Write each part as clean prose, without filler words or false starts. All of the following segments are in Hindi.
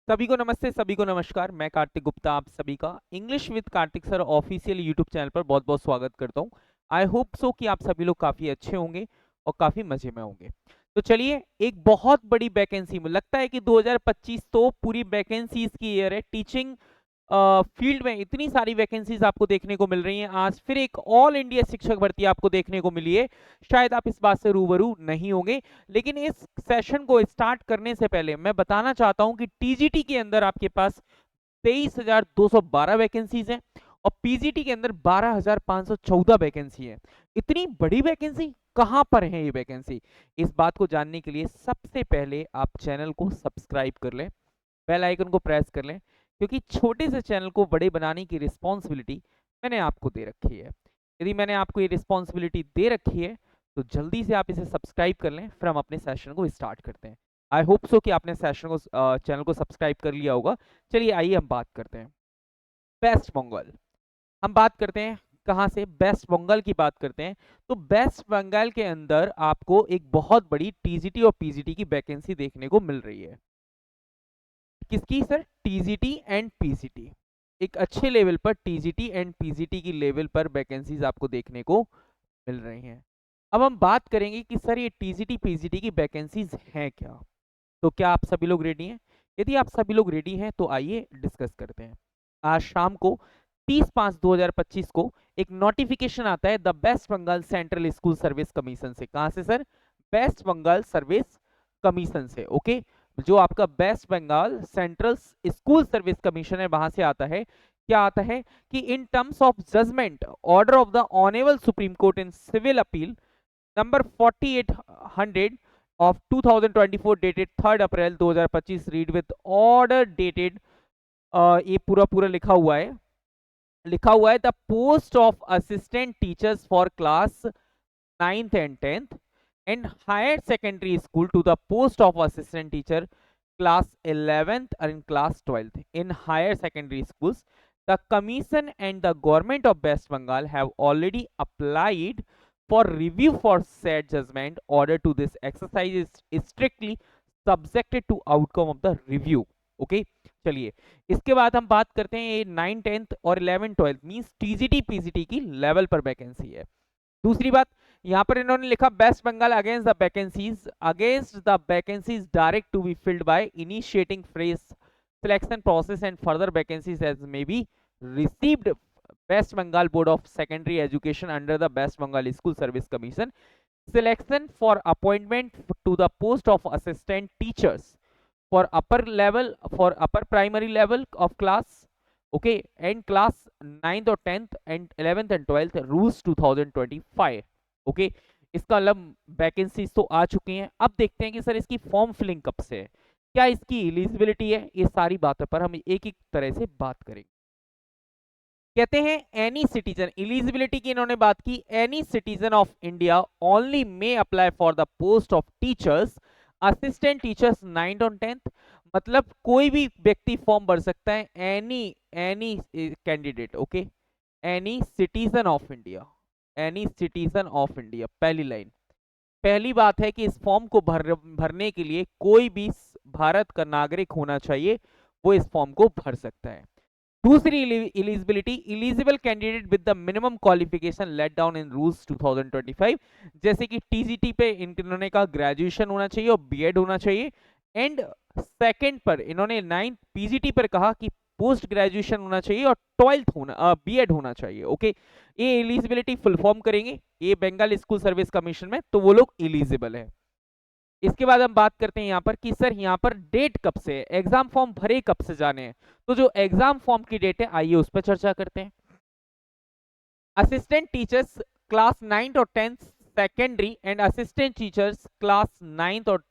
सभी को नमस्ते, सभी को नमस्कार। मैं कार्तिक गुप्ता आप सभी का English with Kartik sir official YouTube channel पर बहुत बहुत स्वागत करता हूं। आई होप सो कि आप सभी लोग काफ़ी अच्छे होंगे और काफ़ी मज़े में होंगे। तो चलिए, एक बहुत बड़ी वैकेंसी में लगता है कि 2025 तो पूरी वैकेंसीज की ईयर है। टीचिंग फील्ड में इतनी सारी वैकेंसीज आपको देखने को मिल रही हैं। आज फिर एक ऑल इंडिया शिक्षक भर्ती आपको देखने को मिली है। शायद आप इस बात से रूबरू नहीं होंगे, लेकिन इस सेशन को स्टार्ट करने से पहले मैं बताना चाहता हूं कि टीजीटी के अंदर आपके पास 23,212 वैकेंसीज हैं और पीजीटी के अंदर 12,514 वैकेंसी है। इतनी बड़ी वैकेंसी कहां पर है ये वैकेंसी? इस बात को जानने के लिए सबसे पहले आप चैनल को सब्सक्राइब कर लें, बेल आइकन को प्रेस कर लें, क्योंकि छोटे से चैनल को बड़े बनाने की रिस्पॉन्सिबिलिटी मैंने आपको दे रखी है। यदि मैंने आपको ये रिस्पॉन्सिबिलिटी दे रखी है तो जल्दी से आप इसे सब्सक्राइब कर लें, फिर हम अपने सेशन को स्टार्ट करते हैं। आई होप सो कि आपने सेशन को चैनल को सब्सक्राइब कर लिया होगा। चलिए आइए हम बात करते हैं वेस्ट बंगाल। हम बात करते हैं कहाँ से? वेस्ट बंगाल की बात करते हैं। तो वेस्ट बंगाल के अंदर आपको एक बहुत बड़ी टीजीटी और पीजीटी की वैकेंसी देखने को मिल रही है। किसकी सर? TGT and PGT. एक अच्छे लेवल पर टीजीटी एंड पीजीटी की लेवल पर वैकेंसीज आपको देखने को मिल रही हैं। अब हम बात करेंगे कि सर ये टीजीटी पीजीटी की वैकेंसीज हैं क्या। तो क्या आप सभी लोग रेडी हैं? यदि आप सभी लोग रेडी हैं तो आइए डिस्कस करते हैं। आज शाम को 30/5/2025 को एक नोटिफिकेशन आता है the West Bengal central school service commission से। कहां से sir? West Bengal service commission से। ओके, जो आपका West Bengal central school service commission है वहां से आता है। क्या आता है कि in terms of judgement order of the honourable supreme court in civil appeal number 4800 of 2024 dated 3rd April 2025 read with order dated ये पूरा पूरा लिखा हुआ है the post of assistant teachers for class 9th and 10th and higher secondary school to the post of assistant teacher class 11th and class 12th in higher secondary schools. The commission and the government of West Bengal have already applied for review for said judgment. Order to this exercise is strictly subjected to outcome of the review. Okay चलिए, इसके बाद हम बात करते हैं ये 9 10th और 11 12 मींस टीजीटी पीजीटी की लेवल पर वैकेंसी है। दूसरी बात, यहां पर इन्होंने लिखा West Bengal against the vacancies direct to be filled by initiating fresh selection process and further vacancies as may be received West Bengal board of secondary education under the West Bengal school service commission selection for appointment to the post of assistant teachers for upper primary level of class, okay, and class 9th or 10th and 11th and 12th rules 2025। okay, इसका मतलब वैकेंसीज तो आ चुकी हैं। अब देखते हैं कि सर इसकी फॉर्म फिलिंग कब से है, क्या इसकी एलिजिबिलिटी है। ये सारी बातों पर हम एक एक तरह से बात करेंगे। कहते हैं एनी सिटीजन, एलिजिबिलिटी की इन्होंने बात की, any citizen of India only may apply for the post of teachers assistant teachers 9th और 10th। मतलब कोई भी व्यक्ति फॉर्म भर सकता है, any candidate. Okay, any citizen of India, any citizen of India. पहली लाइन, पहली बात है कि इस फॉर्म को भरने के लिए कोई भी भारत का नागरिक होना चाहिए, वो इस फॉर्म को भर सकता है। दूसरी eligibility, eligible candidate with the minimum qualification laid down in rules 2025। जैसे कि टीजीटी पे इन्होंने कहा ग्रेजुएशन होना चाहिए और बीएड होना चाहिए, एंड सेकंड पर इन्होंने 9th पीजीटी पर कहा कि पोस्ट ग्रेजुएशन होना चाहिए और 12th होना बीएड होना चाहिए। ओके, ये एलिजिबिलिटी फुल फॉर्म करेंगे ये बंगाल स्कूल सर्विस कमीशन में, तो वो लोग एलिजिबल है। इसके बाद हम बात करते हैं यहाँ पर कि सर यहाँ पर डेट कब से है, एग्जाम फॉर्म भरे कब से जाने हैं। तो जो एग्जाम फॉर्म की डेट है आइए उस पर चर्चा करते हैं। असिस्टेंट टीचर्स क्लास 9th और 10th secondary and assistant teachers class 9th और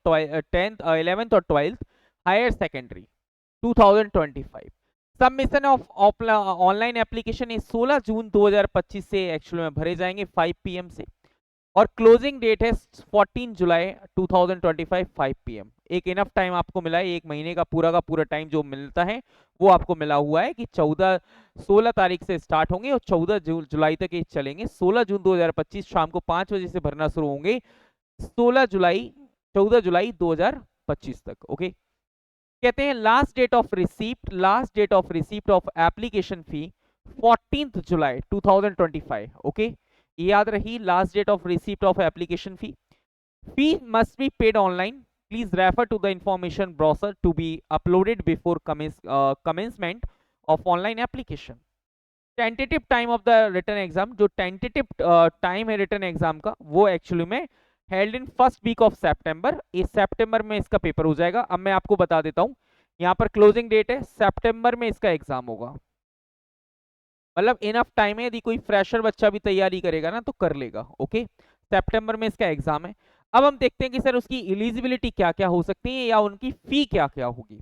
10th 11th और 12th higher secondary 2025। Submission of online application इस 16 जून 2025 से एक्चुअल में भरे जाएंगे 5 PM से, और क्लोजिंग डेट है 14 जुलाई 2025 5 PM। एक इनफ टाइम आपको मिला है, एक महीने का पूरा टाइम जो मिलता है वो आपको मिला हुआ है कि 16 तारीख से स्टार्ट होंगे और 14 जुलाई तक ये चलेंगे। 16 जून 2025 शाम को 5 बजे से भरना शुरू होंगे, 14 जुलाई 2025 तक। ओके, कहते हैं last date of receipt of application fee 14th July 2025। Okay, ये याद रही, last date of receipt of application fee. Fee must be paid online, please refer to the information brochure to be uploaded before commencement of online application. Tentative time of the written exam, जो टेंटेटिव टाइम है रिटन एग्जाम का, वो एक्चुअली में held in first week of September. इस सितंबर में इसका पेपर हो जाएगा। अब मैं आपको बता देता हूं, यहाँ पर क्लोजिंग डेट है, सितंबर में इसका एग्जाम होगा। मतलब इनफ टाइम है, यदि कोई फ्रेशर बच्चा भी तैयारी करेगा ना तो कर लेगा। ओके, सितंबर में इसका एग्जाम है। अब हम देखते हैं कि सर उसकी एलिजिबिलिटी क्या क्या हो सकती है या उनकी फी क्या क्या होगी।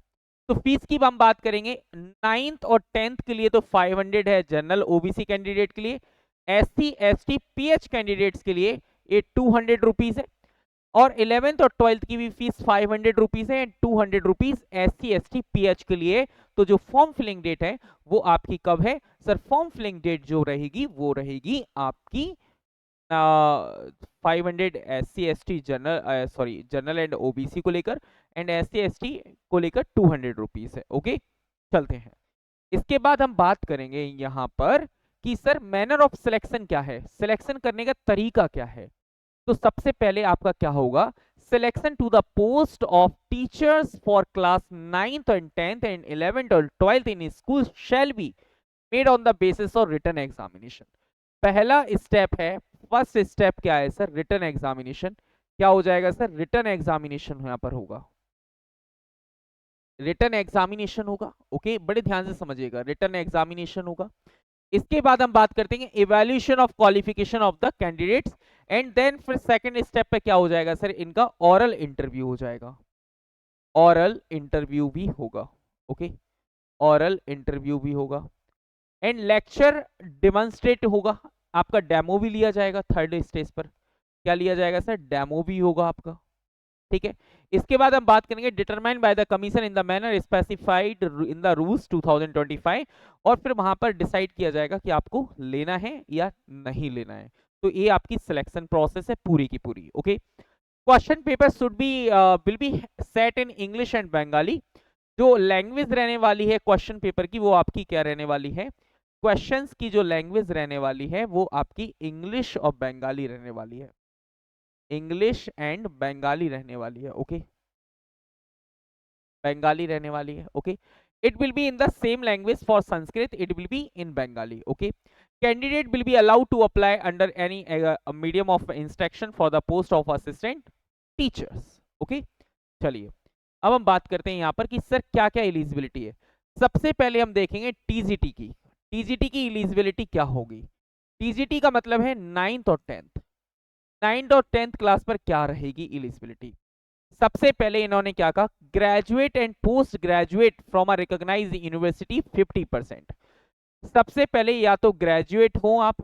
तो फीस की हम बात करेंगे, 9th और 10th के लिए तो 500 है जनरल ओबीसी कैंडिडेट के लिए, एससी एसटी पीएच कैंडिडेट्स के लिए ये 200 रुपीज है, और 11th और 12th की भी फीस 500 रुपीज है, 200 रुपीज एससी एसटी पीएच के लिए। तो जो फॉर्म फिलिंग डेट है वो आपकी कब है सर? फॉर्म फिलिंग डेट जो रहेगी वो रहेगी आपकी 500 SC ST general, sorry general and OBC को लेकर, एंड SC ST को लेकर 200 रुपीज है। ओके, चलते हैं। इसके बाद हम बात करेंगे यहाँ पर कि सर मैनर ऑफ सिलेक्शन क्या है, सिलेक्शन करने का तरीका क्या है। तो सबसे पहले आपका क्या होगा, selection to the post of teachers for class 9th and 10th and 11th और 12th in school shall be made on the basis of written examination. पहला स्टेप है, फर्स्ट स्टेप क्या है सर? Written examination. क्या हो जाएगा सर? रिटन एग्जामिनेशन यहां पर होगा, रिटन एग्जामिनेशन होगा। ओके, बड़े ध्यान से समझिएगा, रिटन एग्जामिनेशन होगा। इसके बाद हम बात करते हैं evaluation of qualification of the candidates, and then फिर सेकंड स्टेप पे क्या हो जाएगा सर? इनका ऑरल इंटरव्यू हो जाएगा, ऑरल इंटरव्यू भी होगा। ओके, ऑरल इंटरव्यू भी होगा, एंड लेक्चर डिमॉन्स्ट्रेट होगा, आपका डेमो भी लिया जाएगा। थर्ड स्टेज पर क्या लिया जाएगा सर? डेमो भी होगा आपका। ठीक है, इसके बाद हम बात करेंगे determine by the commission in the manner specified in the rules 2025, और फिर वहां पर डिसाइड किया जाएगा कि आपको लेना है या नहीं लेना है। तो ये आपकी सिलेक्शन प्रोसेस है पूरी की पूरी। Okay, question paper should be will be set in English and Bengali. जो लैंग्वेज रहने वाली है क्वेश्चन पेपर की वो आपकी क्या रहने वाली है? क्वेश्चंस की जो लैंग्वेज रहने वाली है वो आपकी इंग्लिश और बंगाली रहने वाली है, इंग्लिश एंड बंगाली रहने वाली है। ओके, बंगाली रहने वाली है। Okay, it will be in the same language for Sanskrit, it will be in Bengali. Okay, candidate will be allowed to apply under any medium of instruction for the post of assistant teachers. Okay, चलिए अब हम बात करते हैं यहाँ पर कि सर क्या क्या एलिजिबिलिटी है। सबसे पहले हम देखेंगे टीजीटी की। टीजीटी की एलिजिबिलिटी क्या होगी? टीजीटी का मतलब है 9th और 10th, 9th और 10th क्लास पर क्या रहेगी एलिजिबिलिटी। सबसे पहले इन्होंने क्या कहा, graduate and post graduate from a recognised university 50%। सबसे पहले या तो ग्रेजुएट हो आप,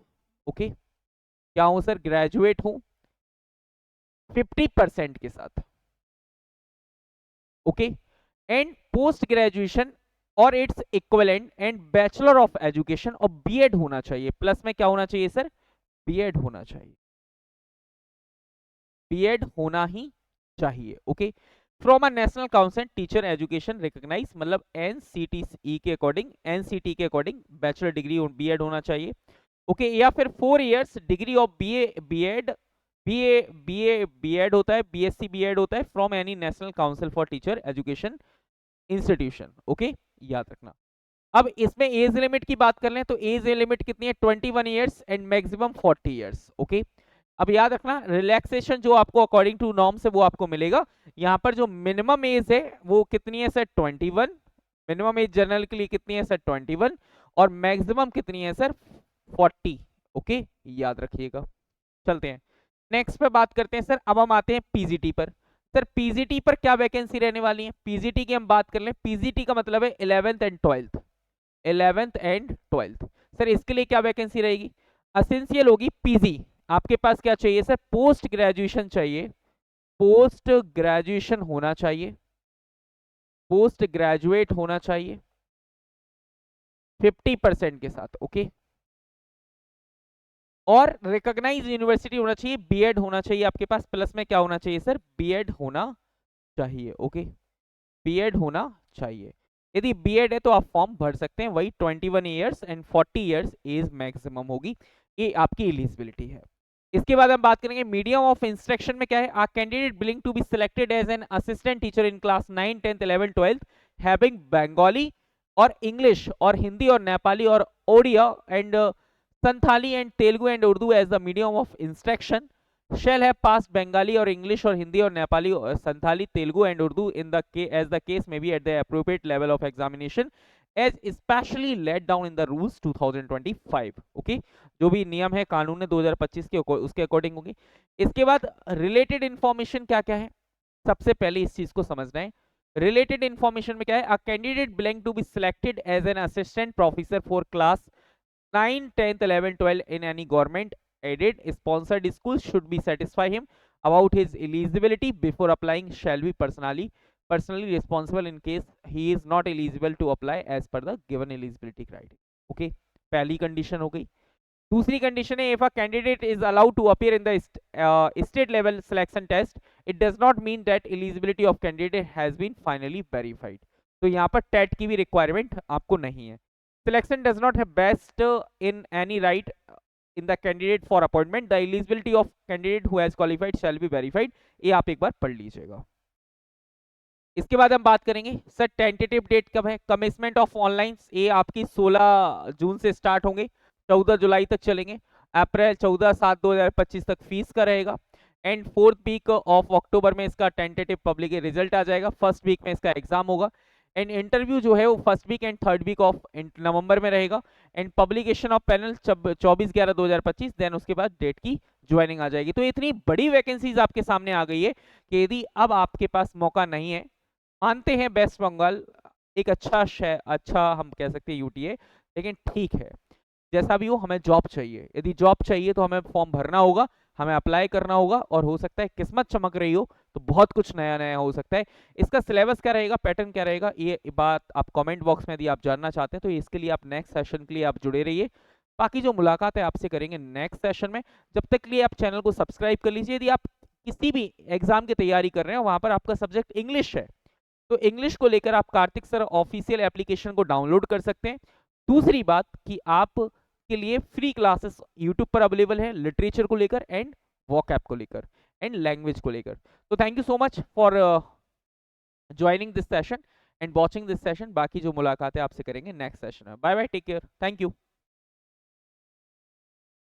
ओके, क्या हो सर? ग्रेजुएट हो 50% के साथ। ओके, एंड पोस्ट ग्रेजुएशन और its equivalent and bachelor of education और बीएड होना चाहिए। प्लस में क्या होना चाहिए सर? बीएड होना चाहिए, बीएड होना ही चाहिए। Okay, from a national council teacher education recognise, मतलब एनसीटीई के अकॉर्डिंग, एनसीटी के अकॉर्डिंग बैचलर डिग्री और बीएड होना चाहिए। ओके, या फिर 4 years degree of BA B Ed, BA B Ed होता है, बीएससी बीएड होता है from any national council for teacher education institution. Okay, याद रखना। अब इसमें एज लिमिट की बात कर लें तो एज लिमिट कितनी है? 21 years and maximum 40 years. Okay, अब याद रखना रिलैक्सेशन जो आपको अकॉर्डिंग टू नॉर्म्स है वो आपको मिलेगा। यहाँ पर जो मिनिमम एज है वो कितनी है सर? 21। मिनिमम एज जनरल के लिए कितनी है सर? 21, और मैक्सिमम कितनी है सर? 40। ओके, याद रखिएगा। चलते हैं नेक्स्ट पे बात करते हैं सर। अब हम आते हैं पीजीटी पर। सर पीजीटी पर क्या वैकेंसी रहने वाली है? पीजीटी की हम बात कर लें, पीजीटी का मतलब है 11th and 12th, 11th and 12th। Sir इसके लिए क्या वैकेंसी रहेगी? असेंशियल होगी पीजी। आपके पास क्या चाहिए सर? पोस्ट ग्रेजुएशन चाहिए, पोस्ट ग्रेजुएशन होना चाहिए, पोस्ट ग्रेजुएट होना चाहिए 50% के साथ। ओके, और रिकॉग्नाइज यूनिवर्सिटी होना चाहिए, बीएड होना चाहिए आपके पास। प्लस में क्या होना चाहिए सर? बीएड होना चाहिए। ओके, बीएड होना चाहिए। यदि बीएड है तो आप फॉर्म भर सकते हैं, वही 21 years and 40 years age maximum होगी, ये आपकी एलिजिबिलिटी है। इसके बाद हम बात करेंगे मीडियम ऑफ इंस्ट्रक्शन में क्या है। A candidate willing to be selected as an assistant teacher in class 9, 10th, 11th, 12th having Bengali और इंग्लिश और हिंदी और नेपाली और Odia and Santhali and Telugu and Urdu as the medium of instruction shall have passed Bengali or English or Hindi or Nepali or Santhali, Telugu and Urdu in the as the case may be at the appropriate level of examination as especially laid down in the rules 2025। Okay, जो भी नियम है कानून है 2025 के उसके अकॉर्डिंग होगी। इसके बाद रिलेटेड इंफॉर्मेशन क्या क्या है, सबसे पहले इस चीज को समझना है। रिलेटेड इंफॉर्मेशन में क्या है, a candidate belong to be selected as an assistant professor for class 9, 10th, 11th, 12th in any government aided sponsored school should be satisfy him about his eligibility before applying shall be personally responsible in case he is not eligible to apply as per the given eligibility criteria। okay, पहली कंडीशन हो गई। दूसरी कंडीशन है, if a candidate is allowed to appear in the state level selection test it does not mean that eligibility of candidate has been finally verified। तो यहाँ पर टेट की भी रिक्वायरमेंट आपको नहीं है। Selection does not have best in any right in the candidate for appointment, the eligibility of candidate who has qualified shall be verified। ये आप एक बार पढ़ लीजिएगा। इसके बाद हम बात करेंगे सर टेंटेटिव डेट कब है। कमेंसमेंट ऑफ ऑनलाइन ये आपकी 16 जून से स्टार्ट होंगे, 14 जुलाई तक चलेंगे। अप्रैल 14/7/2025 तक फीस का रहेगा and 4th week of October में इसका टेंटेटिव पब्लिक रिजल्ट आ जाएगा। 1st वीक में इसका एग्जाम होगा एंड इंटरव्यू जो है वो 1st week and 3rd week of November में रहेगा and publication of panel 24/11/2025। Then उसके बाद डेट की ज्वाइनिंग आ जाएगी। तो इतनी बड़ी वैकेंसीज आपके सामने आ गई है कि यदि अब आपके पास मौका नहीं है, मानते हैं वेस्ट बंगाल एक अच्छा हम कह सकते हैं यूटीए, लेकिन ठीक है जैसा भी हो हमें जॉब चाहिए। यदि जॉब चाहिए तो हमें फॉर्म भरना होगा, हमें अप्लाई करना होगा और हो सकता है किस्मत चमक रही हो तो बहुत कुछ नया नया हो सकता है। इसका सिलेबस क्या रहेगा, पैटर्न क्या रहेगा, ये बात आप कमेंट बॉक्स में यदि आप जानना चाहते हैं तो इसके लिए आप नेक्स्ट सेशन के लिए आप जुड़े रहिए। बाकी जो मुलाकात है आपसे करेंगे नेक्स्ट सेशन में। जब तक के लिए आप चैनल को सब्सक्राइब कर लीजिए। यदि आप किसी भी एग्जाम की तैयारी कर रहे हैं वहां पर आपका सब्जेक्ट इंग्लिश है तो इंग्लिश को लेकर आप कार्तिक सर ऑफिशियल एप्लीकेशन को डाउनलोड कर सकते हैं। दूसरी बात कि आप के लिए फ्री क्लासेस यूट्यूब पर अवेलेबल है लिटरेचर को लेकर एंड वॉकैब को लेकर एंड लैंग्वेज को लेकर। तो thank you so much for joining this session and watching this session. बाकी जो मुलाकातें आपसे करेंगे नेक्स्ट सेशन में। Bye bye, take care, thank you.